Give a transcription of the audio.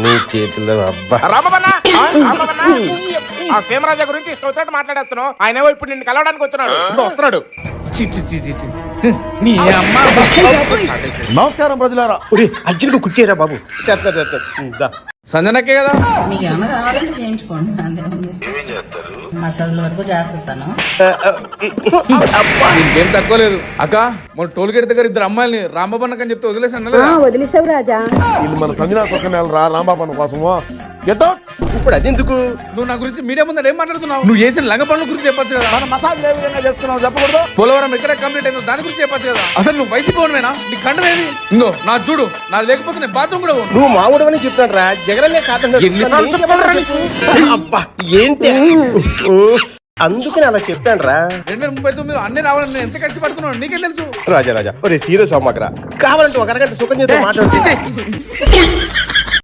నీ చేతిలో అబ్బా రామబన్న ఆ సీమరాజా గురించి ఇష్టం వచ్చినట్టు మాట్లాడేస్తున్నావు. ఆయన ఇప్పుడు నిన్ను కలవడానికి వచ్చినాడు. ఇప్పుడు వస్తున్నాడు. చి చి చి చి చి. నీ అమ్మ నమస్కారం ప్రజలారా. అర్జున్కు కుర్చీరా బాబు. సంజనకే కదా. మీకు ఏమైనా కావాలంటే చేయించుకోండి. మసాజ్ వరకు చేస్తాను. ఇంకేం తక్కువ లేదు అక్క. మన టోల్ గేట్ దగ్గర ఇద్దరు అమ్మాయిని రాంబాబన్నకని చెప్తే వదిలేసాను. వదిలేసావు రాజా. వీళ్ళు మన సంజనా పక్కన రాంబాబు కోసమో గెట్ అవుట్. ఇప్పుడు అదెందుకు? నువ్వు నా గురించి మీడియా ముందర ఏం మాట్లాడుతున్నావు? నువ్వు చేసిన లంగ పనుల గురించి చెప్పొచ్చు కదా. మన మసాజ్ ఏ విధంగా చేసుకున్నావు చెప్పకూడదు? పోలవరం ఎక్కడ కంప్లీట్ అయిందో దాని గురించి చెప్పొచ్చు కదా. అసలు నువ్వు వైసీపీ వాడివేనా? నీ కండం ఏది? ఇంకో నా చూడు, నా లేకపోతే నేను బాత్రూమ్ కూడా పోను. నువ్వు మామూడు అని చెప్తాడు రా. జగనన్నే కాదండి. ఎన్నిసార్లు చెప్పాలిరా నీకు? అబ్బా ఏంటి అందుకని అలా చెప్తాను రా. 2039 అన్ని రావాలని ఎంత ఖర్చు పడుతున్నావు నీకేం తెలుసు? రాజా ఒరే సీరియస్ అమ్మకరా. కావాలంటే ఒక అరగంట సుఖం చేస్తే మాట్లాడు.